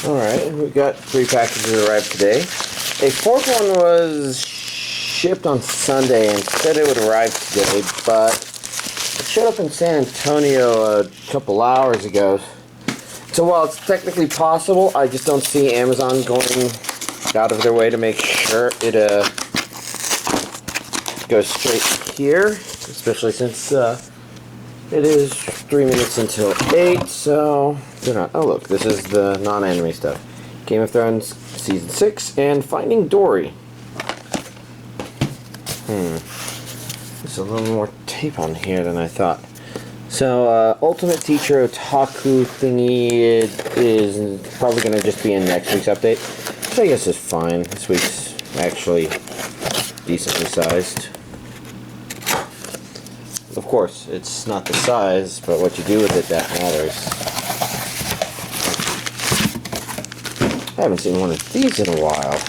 Alright, we got 3 packages arrived today. A 4th one was shipped on Sunday and said it would arrive today, but it showed up in San Antonio a couple hours ago. So while it's technically possible, I just don't see Amazon going out of their way to make sure it goes straight here, especially since it is 3 minutes until 8, so they're not. Oh look, this is the non-anime stuff. Game of Thrones Season 6 and Finding Dory. There's a little more tape on here than I thought. So, Ultimate Teacher Otaku thingy is probably going to just be in next week's update, which I guess is fine. This week's actually decently sized. Of course, it's not the size, but what you do with it that matters. I haven't seen one of these in a while.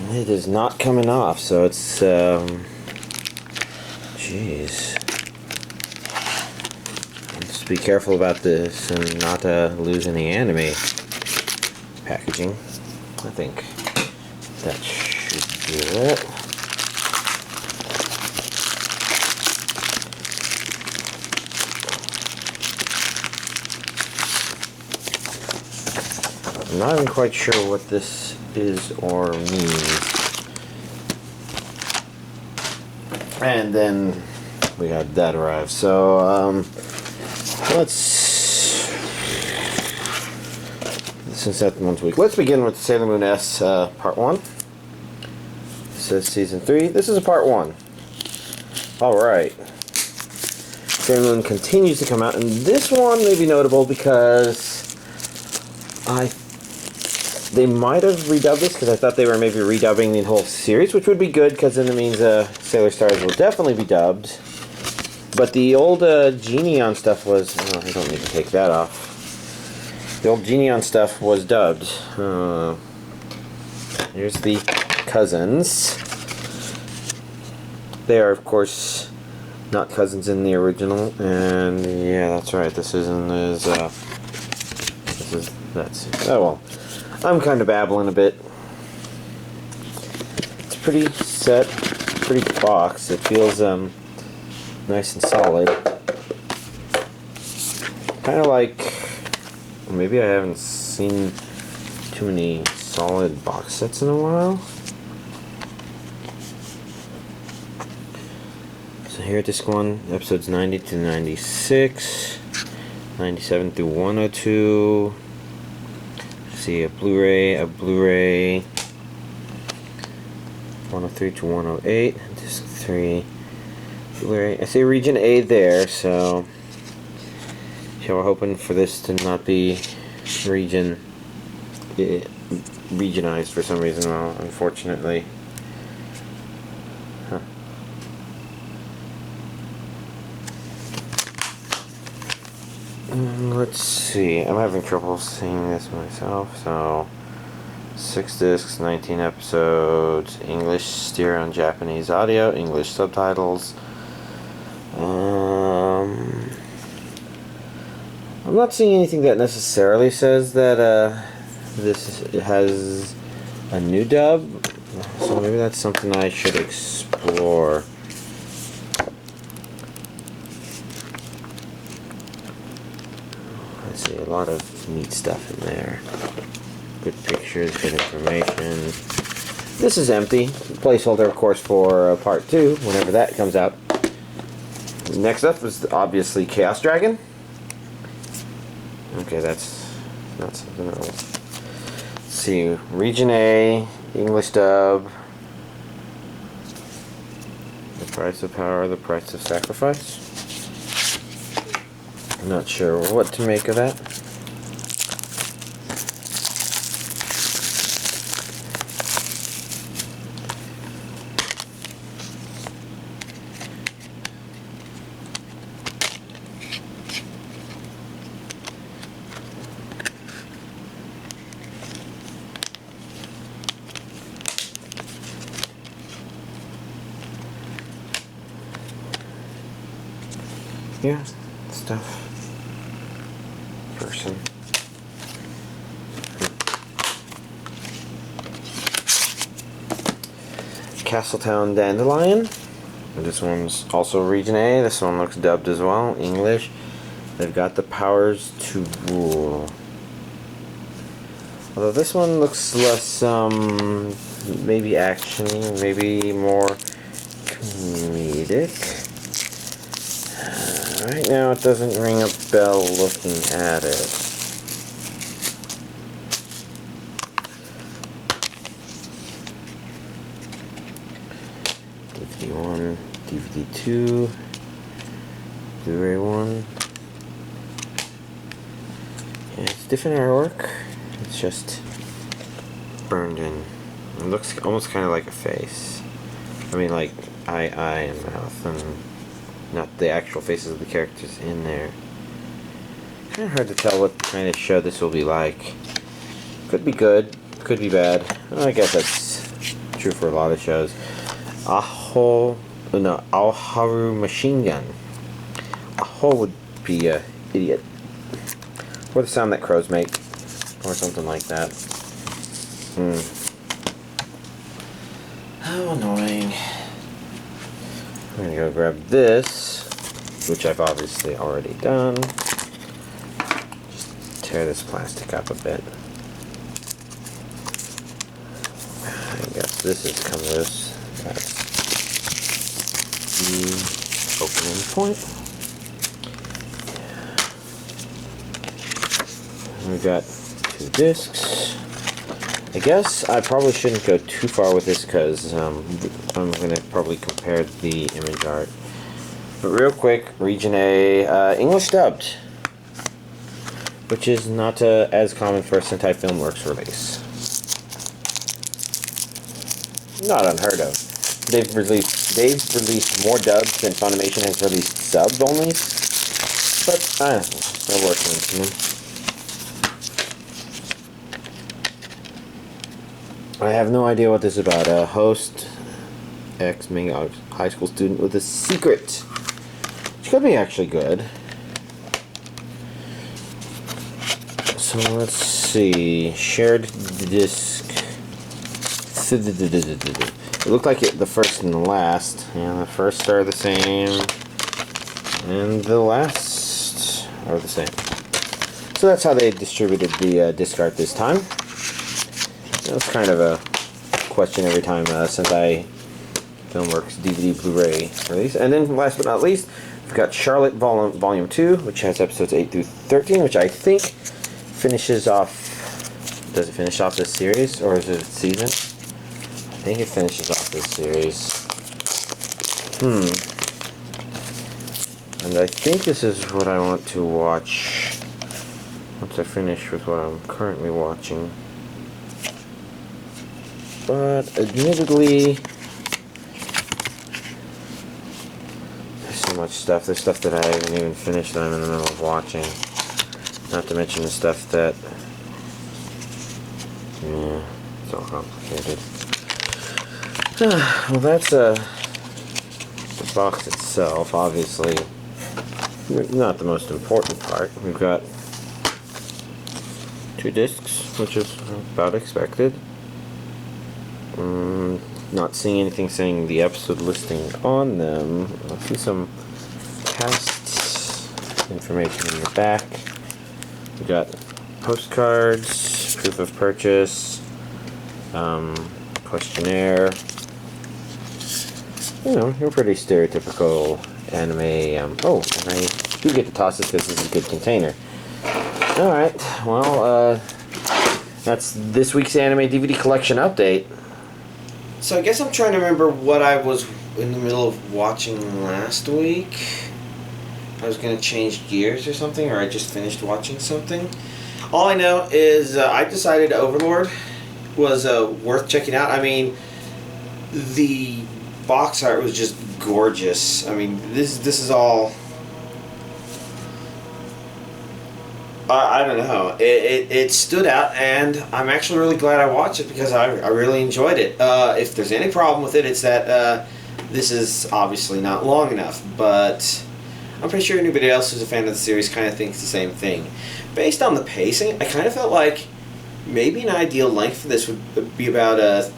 And it is not coming off, so it's, jeez. Just be careful about this and not lose any anime packaging. I think that should do it. I'm not even quite sure what this is or means. And then we had that arrive. So, since that one's weak, let's begin with Sailor Moon S Part 1. It says Season 3. This is a Part 1. Alright. Sailor Moon continues to come out, and this one may be notable because they might have redubbed this, because I thought they were maybe redubbing the whole series, which would be good, because then it means Sailor Stars will definitely be dubbed. But the old Genion stuff was... Oh, I don't need to take that off. The old Genion stuff was dubbed. Here's the cousins. They are, of course, not cousins in the original, and yeah, that's right. This isn't as... Oh well. I'm kind of babbling a bit. It's pretty set, pretty box. It feels nice and solid. Kind of like, maybe I haven't seen too many solid box sets in a while. So here at disc 1, episodes 90 to 96, 97 through 102. See a Blu-ray, 103 to 108, disc 3, Blu-ray. I see region A there, so we're hoping for this to not be regionized for some reason. Well, unfortunately. Huh. Let's see, I'm having trouble seeing this myself, so 6 discs, 19 episodes, English stereo and Japanese audio, English subtitles. I'm not seeing anything that necessarily says that this has a new dub, so maybe that's something I should explore. A lot of neat stuff in there. Good pictures, good information. This is empty. Placeholder, of course, for Part 2, whenever that comes out. Next up is obviously Chaos Dragon. Okay, that's not something else. Let's see. Region A, English dub. The price of power, the price of sacrifice. I'm not sure what to make of that. Yeah, stuff. Person. Castletown Dandelion. This one's also Region A. This one looks dubbed as well, English. They've got the powers to rule. Although this one looks less, maybe action-y, maybe more comedic. Right now it doesn't ring a bell looking at it. DVD 1, DVD 2, Blu-ray 1. Yeah, it's different artwork. It's just burned in. It looks almost kind of like a face. I mean, like eye and mouth, and not the actual faces of the characters in there. Kind of hard to tell what kind of show this will be like. Could be good, could be bad. Well, I guess that's true for a lot of shows. Haru Machine Gun. Aho would be a idiot. Or the sound that crows make. Or something like that. How annoying. I'm gonna go grab this, which I've obviously already done. Just tear this plastic up a bit. I guess this is come loose. That's the opening point. We've got 2 discs. I guess I probably shouldn't go too far with this because I'm going to probably compare the image art. But real quick, Region A, English dubbed, which is not as common for a Sentai Filmworks release. Not unheard of. They've released more dubs than Funimation has released subs only. But they're working with them. I have no idea what this is about. A host, ex-Ming high school student with a secret, which could be actually good. So let's see. Shared disc. It looked like the first and the last. Yeah, the first are the same, and the last are the same. So that's how they distributed the disc art this time. That's kind of a question every time Sentai Filmworks DVD Blu-ray release. And then last but not least, we've got Charlotte Volume 2, which has episodes 8 through 13, which I think finishes off... Does it finish off this series, or is it a season? I think it finishes off this series. And I think this is what I want to watch once I finish with what I'm currently watching. But admittedly, there's so much stuff. There's stuff that I haven't even finished that I'm in the middle of watching. Not to mention the stuff that, yeah, it's all complicated. Well, that's the box itself. Obviously, not the most important part. We've got 2 discs, which is about expected. Not seeing anything saying the episode listing on them. I see some past information in the back. We got postcards, proof of purchase, questionnaire. You know, you're pretty stereotypical anime. Oh, and I do get to toss this because this is a good container. Alright, well, that's this week's anime DVD collection update. So I guess I'm trying to remember what I was in the middle of watching last week. I was going to change gears or something, or I just finished watching something. All I know is I decided Overlord was worth checking out. I mean, the box art was just gorgeous. I mean, this is all... I don't know. It stood out, and I'm actually really glad I watched it because I really enjoyed it. If there's any problem with it, it's that this is obviously not long enough. But I'm pretty sure anybody else who's a fan of the series kind of thinks the same thing. Based on the pacing, I kind of felt like maybe an ideal length for this would be about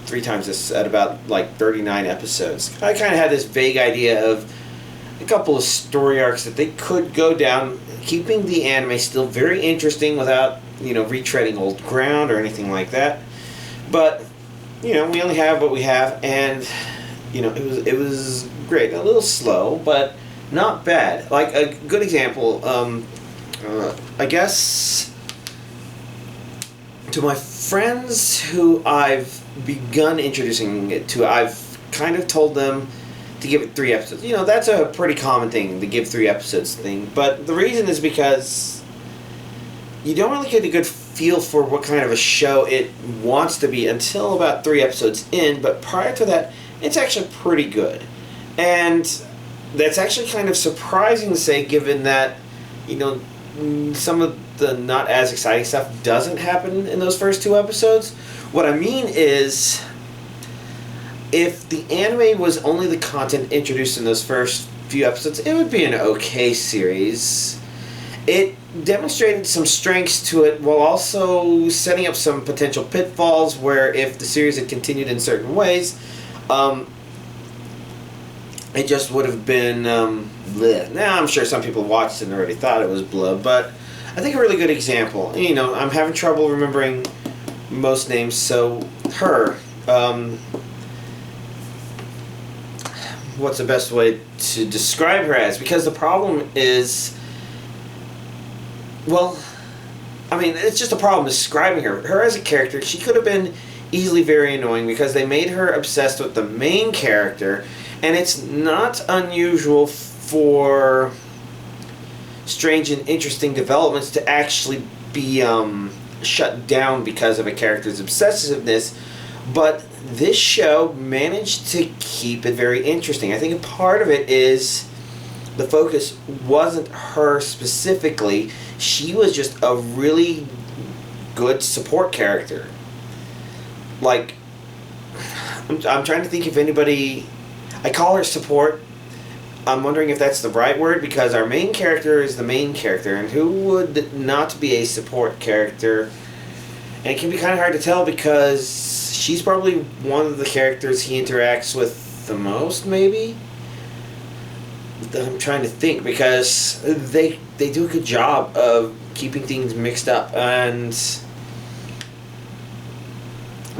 3 times this, at about like 39 episodes. I kind of had this vague idea of a couple of story arcs that they could go down, keeping the anime still very interesting without, retreading old ground or anything like that. But, we only have what we have, and, it was great. A little slow, but not bad. Like, a good example, I guess, to my friends who I've begun introducing it to, I've kind of told them to give it 3 episodes. That's a pretty common thing, the give 3 episodes thing. But the reason is because you don't really get a good feel for what kind of a show it wants to be until about 3 episodes in. But prior to that, it's actually pretty good. And that's actually kind of surprising to say, given that, some of the not as exciting stuff doesn't happen in those first 2 episodes. What I mean is, if the anime was only the content introduced in those first few episodes, it would be an okay series. It demonstrated some strengths to it while also setting up some potential pitfalls where if the series had continued in certain ways, it just would have been bleh. Now, I'm sure some people watched it and already thought it was blah, but I think a really good example, I'm having trouble remembering most names, so her, what's the best way to describe her as? Because the problem is, it's just a problem describing her. Her as a character, she could have been easily very annoying because they made her obsessed with the main character, and it's not unusual for strange and interesting developments to actually be shut down because of a character's obsessiveness, but this show managed to keep it very interesting. I think a part of it is the focus wasn't her specifically. She was just a really good support character. Like, I'm trying to think if anybody... I call her support. I'm wondering if that's the right word, because our main character is the main character, and who would not be a support character? And it can be kind of hard to tell because she's probably one of the characters he interacts with the most, maybe? I'm trying to think, because they do a good job of keeping things mixed up, and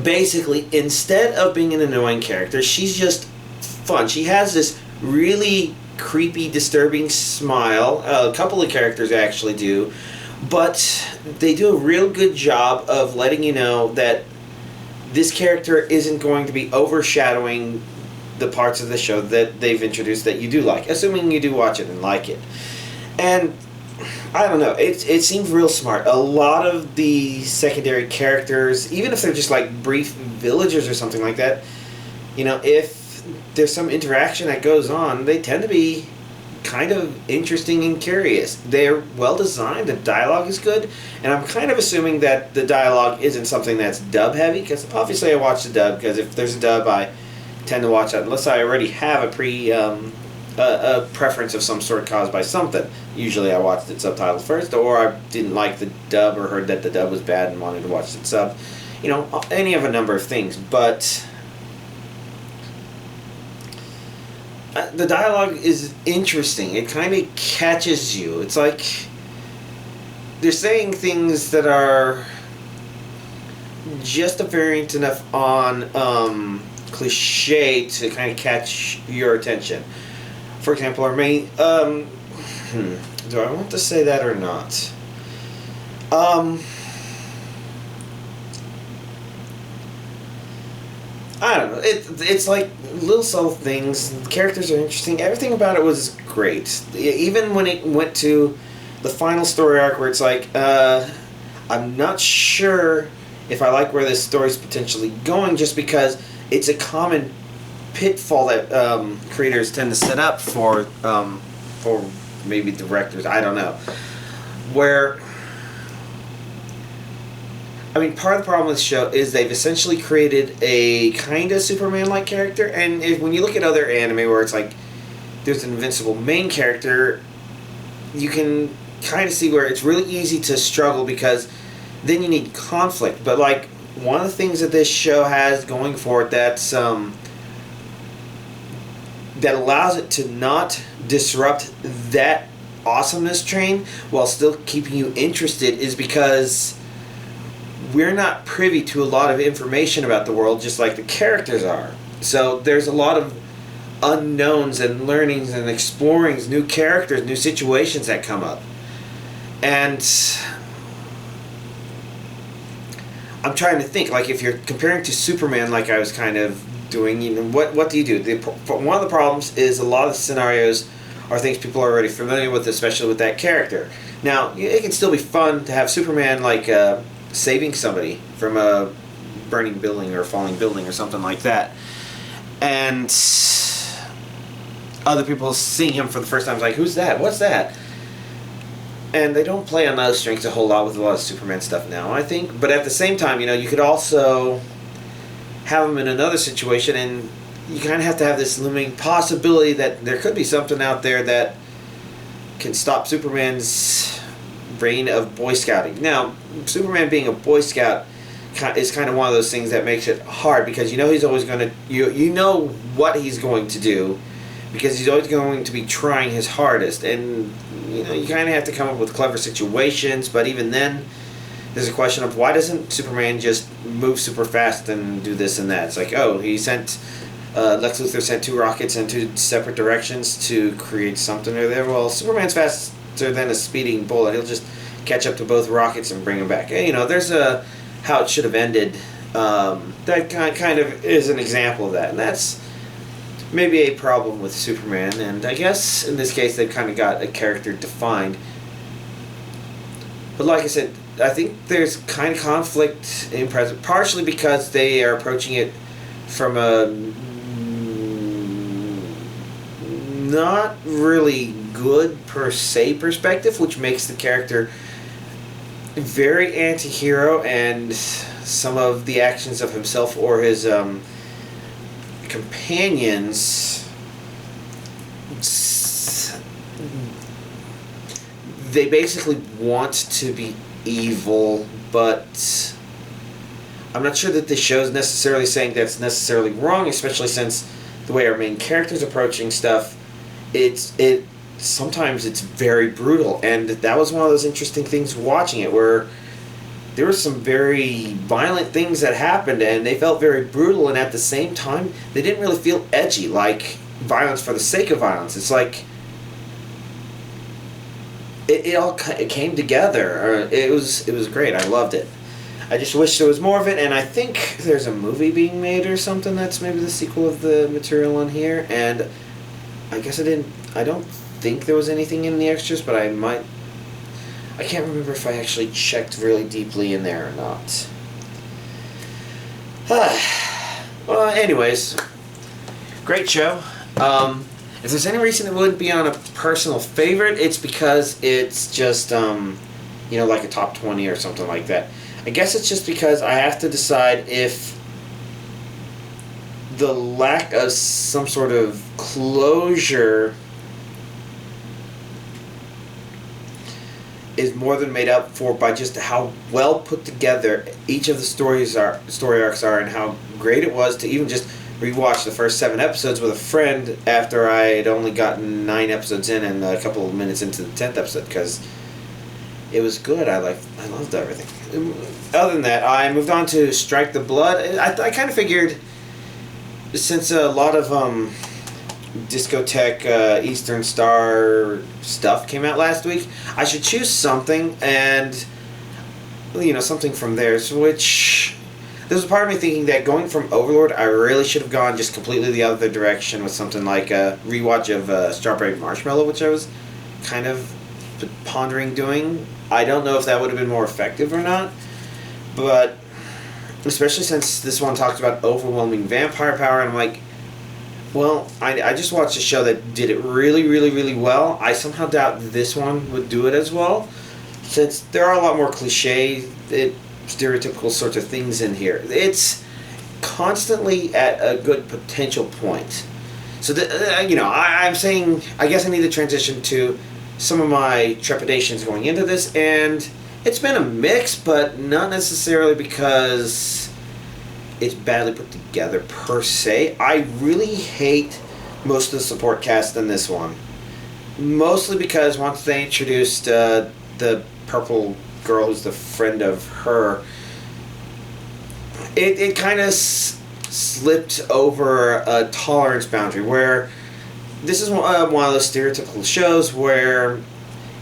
basically, instead of being an annoying character, she's just fun. She has this really creepy, disturbing smile. A couple of characters actually do, but they do a real good job of letting you know that this character isn't going to be overshadowing the parts of the show that they've introduced that you do like, assuming you do watch it and like it. And I don't know, it seems real smart. A lot of the secondary characters, even if they're just like brief villagers or something like that, if there's some interaction that goes on, they tend to be kind of interesting and curious. They're well designed, the dialogue is good, and I'm kind of assuming that the dialogue isn't something that's dub heavy, because obviously I watch the dub, because if there's a dub, I tend to watch that unless I already have a preference of some sort caused by something. Usually I watched it subtitled first, or I didn't like the dub or heard that the dub was bad and wanted to watch it sub. Any of a number of things, but the dialogue is interesting. It kind of catches you. It's like they're saying things that are just a variant enough on cliche to kind of catch your attention. For example, our main... do I want to say that or not? I don't know. It's like little subtle things. The characters are interesting. Everything about it was great. Even when it went to the final story arc where it's like, I'm not sure if I like where this story's potentially going, just because it's a common pitfall that creators tend to set up for maybe directors. I don't know. Where... part of the problem with the show is they've essentially created a kind of Superman-like character, and when you look at other anime where it's like there's an invincible main character, you can kind of see where it's really easy to struggle because then you need conflict. But like one of the things that this show has going for it that's that allows it to not disrupt that awesomeness train while still keeping you interested is because we're not privy to a lot of information about the world just like the characters are. So there's a lot of unknowns and learnings and explorings, new characters, new situations that come up. And I'm trying to think, like if you're comparing to Superman like I was kind of doing, you know, what do you do? One of the problems is a lot of the scenarios are things people are already familiar with, especially with that character. Now, it can still be fun to have Superman like saving somebody from a burning building or a falling building or something like that. And other people seeing him for the first time is like, who's that? What's that? And they don't play on those strengths a whole lot with a lot of Superman stuff now, I think. But at the same time, you know, you could also have him in another situation, and you kind of have to have this looming possibility that there could be something out there that can stop Superman's reign of Boy Scouting. Now, Superman being a Boy Scout is kind of one of those things that makes it hard because you know he's always going to, you know what he's going to do because he's always going to be trying his hardest, and you know you kind of have to come up with clever situations. But even then, there's a question of why doesn't Superman just move super fast and do this and that? It's like, oh, he sent Lex Luthor sent 2 rockets in 2 separate directions to create something or there. Well, Superman's faster than a speeding bullet. He'll just catch up to both rockets and bring them back. You know, there's a how it should have ended. That kind of is an example of that, and that's maybe a problem with Superman. And I guess in this case they've kind of got a character defined. But like I said, I think there's kind of conflict in present, partially because they are approaching it from a not really good per se perspective, which makes the character very anti-hero, and some of the actions of himself or his companions, they basically want to be evil, but I'm not sure that the show's necessarily saying that's necessarily wrong, especially since the way our main character's approaching stuff, sometimes it's very brutal, and that was one of those interesting things watching it, where there were some very violent things that happened, and they felt very brutal, and at the same time, they didn't really feel edgy, like violence for the sake of violence. It's like it came together. It was great. I loved it. I just wish there was more of it, and I think there's a movie being made or something that's maybe the sequel of the material on here, and I guess I don't think there was anything in the extras, but I can't remember if I actually checked really deeply in there or not. Well, anyways, great show. If there's any reason it wouldn't be on a personal favorite, it's because it's just, you know, like a top 20 or something like that. I guess it's just because I have to decide if the lack of some sort of closure is more than made up for by just how well put together each of the story arcs are, and how great it was to even just rewatch the first 7 episodes with a friend after I had only gotten 9 episodes in and a couple of minutes into the 10th episode, because it was good. I loved everything. Other than that, I moved on to Strike the Blood. I kind of figured, since a lot of discotheque Eastern Star stuff came out last week, I should choose something, and you know, something from theirs, which there's a part of me thinking that going from Overlord, I really should have gone just completely the other direction with something like a rewatch of Strawberry Marshmallow, which I was kind of pondering doing. I don't know if that would have been more effective or not, but especially since this one talks about overwhelming vampire power, and I'm like, well, I just watched a show that did it really, really, really well. I somehow doubt this one would do it as well, since there are a lot more cliche, stereotypical sorts of things in here. It's constantly at a good potential point. So, I'm saying, I guess I need to transition to some of my trepidations going into this, and it's been a mix, but not necessarily because it's badly put together per se. I really hate most of the support cast in this one. Mostly because once they introduced the purple girl who's the friend of her, it kind of slipped over a tolerance boundary where this is one of those stereotypical shows where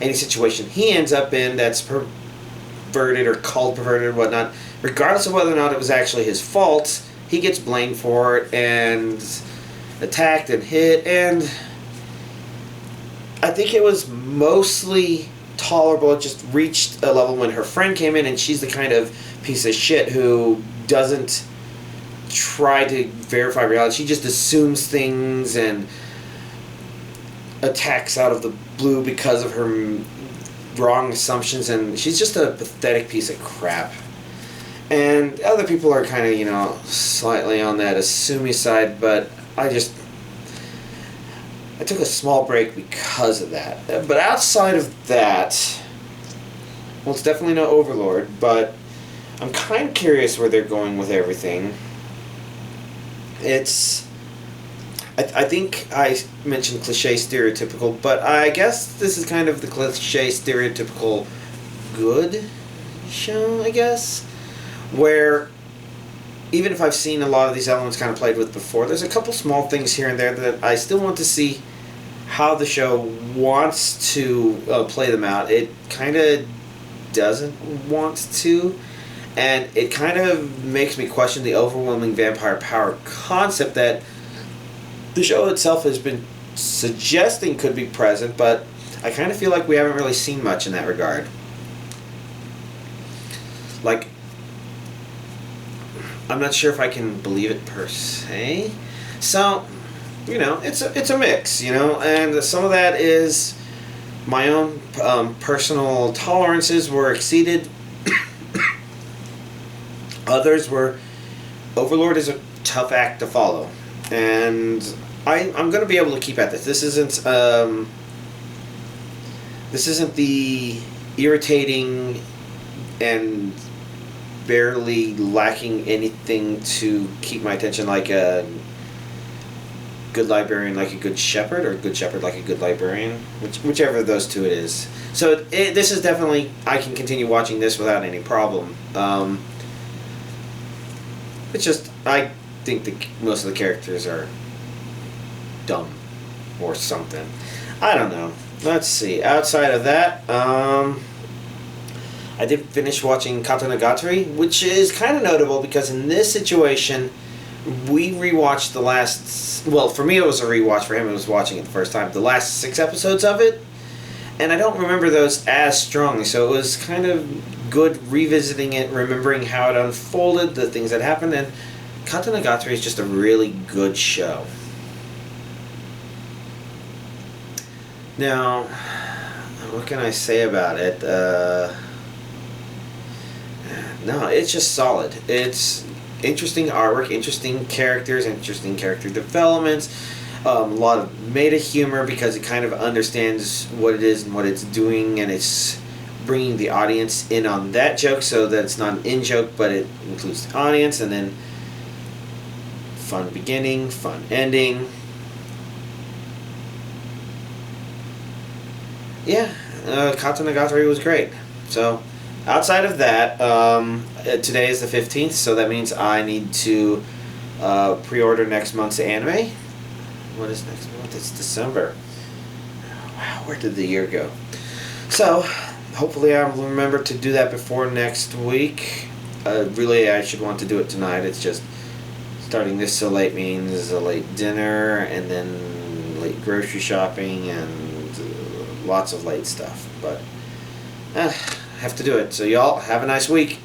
any situation he ends up in that's perverted or called perverted or whatnot, regardless of whether or not it was actually his fault, he gets blamed for it and attacked and hit, and I think it was mostly tolerable. It just reached a level when her friend came in, and she's the kind of piece of shit who doesn't try to verify reality. She just assumes things and attacks out of the blue because of her wrong assumptions, and she's just a pathetic piece of crap. And other people are kind of, slightly on that assuming side, but I took a small break because of that. But outside of that, well, it's definitely no Overlord, but I'm kind of curious where they're going with everything. I think I mentioned cliche stereotypical, but I guess this is kind of the cliche stereotypical good show, I guess, where even if I've seen a lot of these elements kind of played with before, there's a couple small things here and there that I still want to see how the show wants to play them out. It kind of doesn't want to, and it kind of makes me question the overwhelming vampire power concept that the show itself has been suggesting could be present, but I kind of feel like we haven't really seen much in that regard. Like, I'm not sure if I can believe it per se. So, it's a mix, and some of that is my own personal tolerances were exceeded. Others were, Overlord is a tough act to follow, and I'm going to be able to keep at this. This isn't the irritating and barely lacking anything to keep my attention like a good librarian like a good shepherd, or a good shepherd like a good librarian, whichever of those two it is. So this is definitely, I can continue watching this without any problem. It's just, I think most of the characters are dumb or something. I don't know. Let's see. Outside of that, I did finish watching Katanagatari, which is kind of notable because in this situation, we rewatched the last... Well, for me it was a rewatch. For him it was watching it the first time. The last 6 episodes of it. And I don't remember those as strongly, so it was kind of good revisiting it, remembering how it unfolded, the things that happened, and Katanagatari is just a really good show. Now, what can I say about it? No, it's just solid. It's interesting artwork, interesting characters, interesting character developments, a lot of meta humor because it kind of understands what it is and what it's doing, and it's bringing the audience in on that joke so that it's not an in-joke, but it includes the audience, and then fun beginning, fun ending. Yeah, Katanagatari was great. So, outside of that, today is the 15th, so that means I need to pre-order next month's anime. What is next month? It's December. Wow, where did the year go? So, hopefully I'll remember to do that before next week. Really, I should want to do it tonight. It's just starting this so late means a late dinner, and then late grocery shopping, and lots of late stuff. But, have to do it. So y'all, have a nice week.